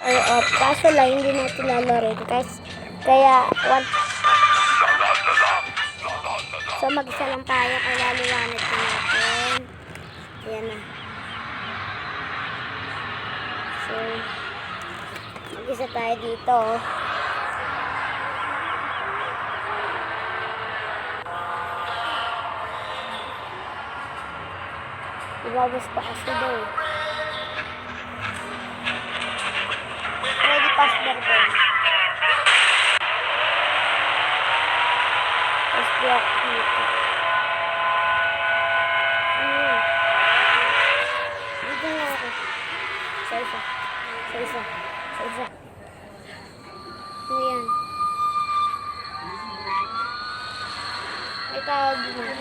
or off. Kaso lang, hindi natin lalarin. Kaya, so, mag-isa lang tayo. Kaya laliwanag ko natin. Ayan na. So, mag-isa tayo dito. Ibabas pa kasi daw. Ready pass barbell. Tapos block dito. Ayun. Dito na ako. Sa isa. Ayan. May tawag mo.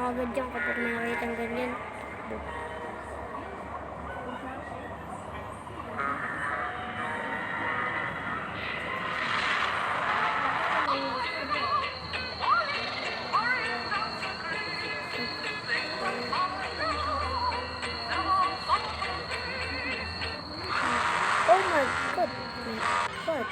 Agad dyan kapag may nakitang ganyan. Oh my God. What?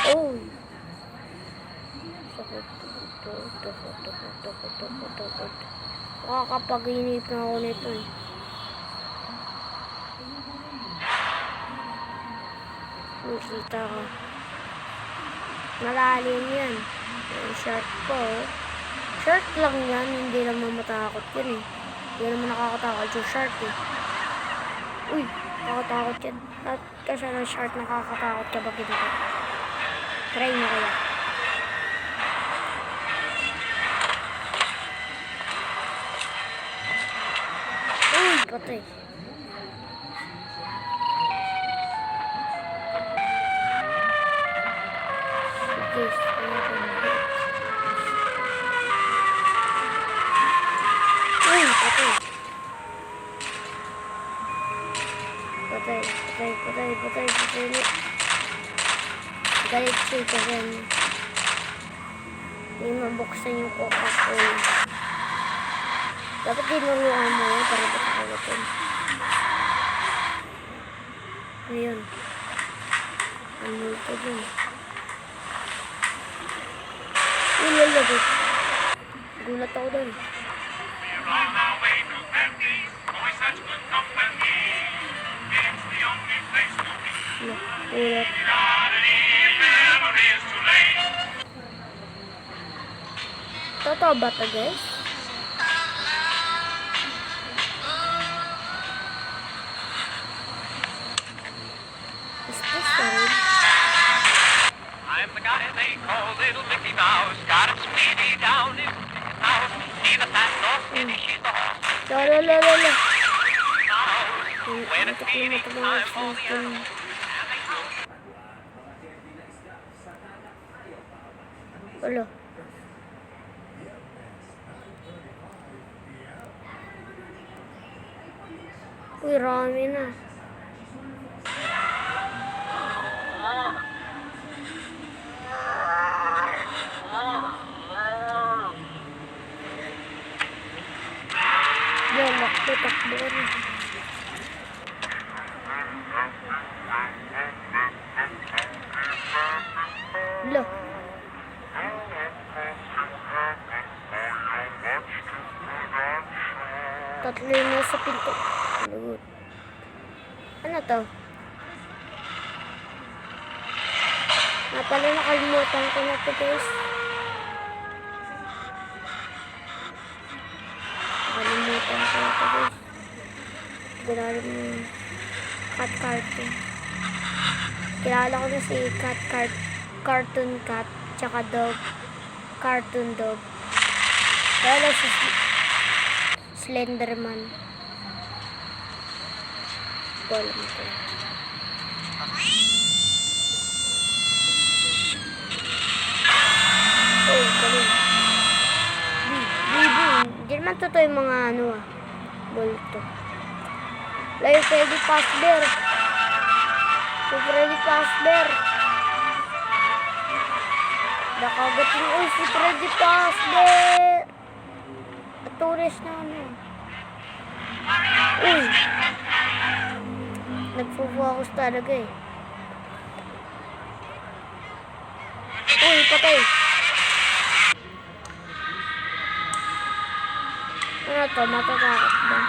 Oh. Nakakapag-inip na ako nito eh. Nakita ko. Malalim yan. Short po. Short lang yan. Hindi naman matakot yun eh. Hindi naman nakakatakot yung short eh. Uy, nakakatakot yan. At kasi ng short nakakatakot kapag ito. Try mo kaya. Uy, patay. Uy, patay. Patay. Galit siya kasi hindi mabuksan yung Coca-Cola. Dapat dinuluan mo yun para bakalatin. Ayun. Ano ito dun? Lalabot. Gulat ako dun. Ulat. Totoo ba ito, guys? Is this right? I'm the guy they call Little Mickey Mouse. Got him speedy down in his house. See the fat north kitty, she's the horse. Lala. When it's feeding time for the animals. Wala. Uy, rami na. Lalak ko, takbo na. Lo. Tatlo na sa pinto. Lagot. Ano to? Pala nakalimutan ko na to, guys. Nakalimutan ko na to, guys. Ginala mo yung Cat Cartoon. Kilala ko na si Cartoon Cat, tsaka Dog, Cartoon Dog. Kaya si Slenderman. Wala mo to. naman totoo yung mga ano bulto. Like Freddy Fazbear. Si Freddy Fazbear. Nakagating si Freddy Fazbear. Atures na ano. Uy. Nagpo-focus talaga eh. Uy, patay. Ano to? Matatakot ba?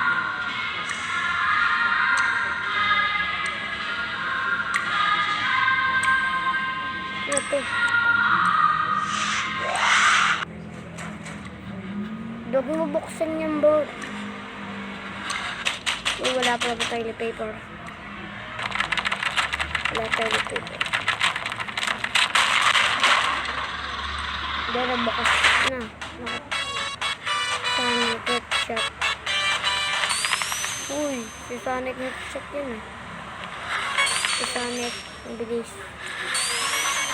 Ano to? Huwag mo buksan yung boat. Uy, wala pala ba toilet paper? Wala toilet paper. Dahil bukas na. Sonic Headshot. Uy, si Sonic Headshot yun eh. Si Sonic, ang bilis.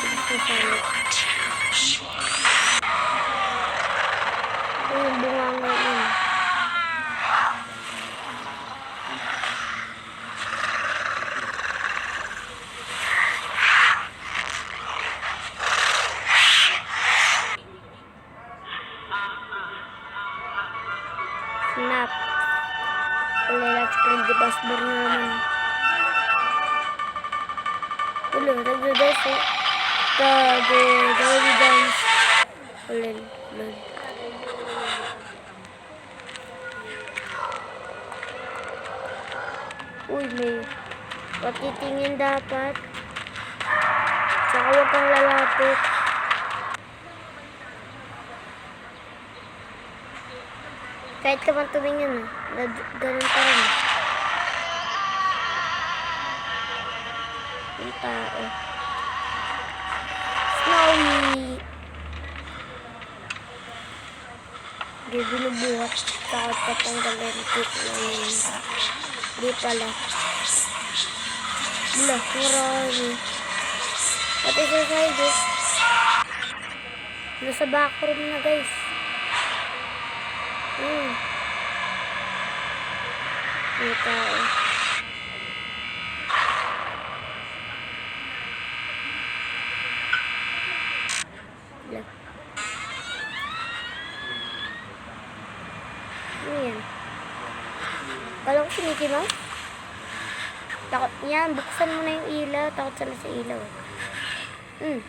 Bilis si Sonic. Uy, yung bunganga yun. Snap. Ulit Freddy Fazbear na naman. Ulo, nagdadance eh. Nagdadance. Ulit. Uy, may patitingin dapat. Tsaka huwag kang lalapit. Kahit ka man tumingin ganun pa rin. Yung tao. Snowy! Di binubuhat. Takot patanggalin. Di pala. Bula, marami. Pati sa side eh. Nasa backroom na guys. May tao. Bula. Ano yan? Kala ko si Mickey Mouse? Takot yan. Buksan mo na yung ilaw. Takot sila sa ilaw. Snap.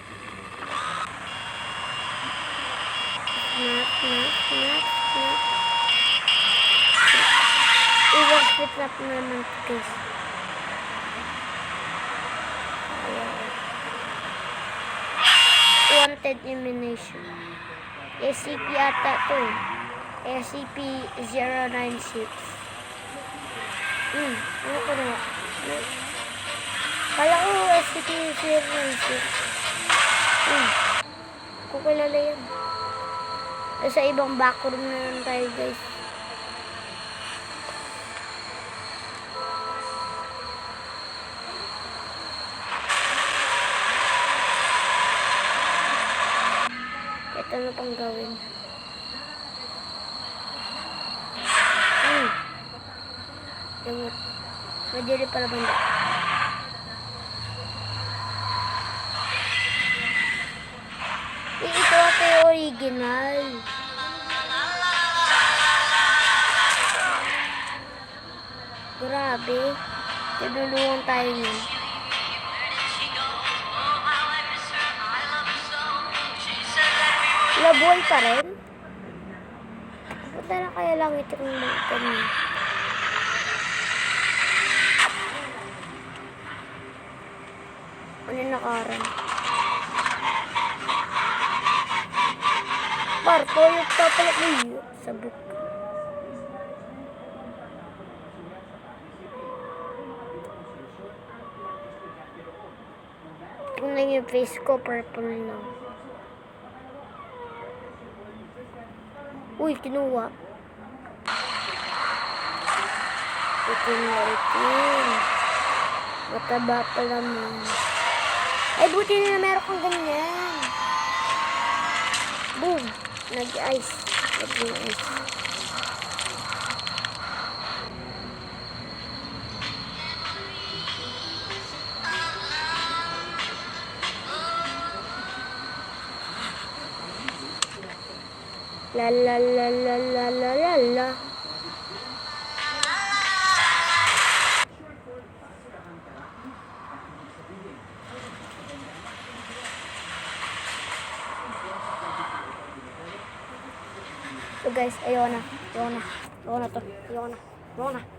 Iwag flip-flop naman guys. Wanted elimination. SCP ata to eh. SCP-096. Ano ko na? Kala ko SCP-096. Kukilala yan. Sa ibang backroom na lang tayo guys. Kahit ano pang gawin. Damot. Madiri pala banda. Ito ito yung original. Grabe. Tinulungan tayo niyan. Labuhay pa rin? Punta na kaya lang itong mga kanya. Ano nakaran? Parko yung papalak niyo sa book. Tingnan yung face ko, purple na. Uy, kinuha. Itim. Mataba pala mo. Ay, buti na meron kang ganyan. Boom. Nag-ice. Nag-ice. La la la la la la la la. So guys, ayaw na to. Ayaw na.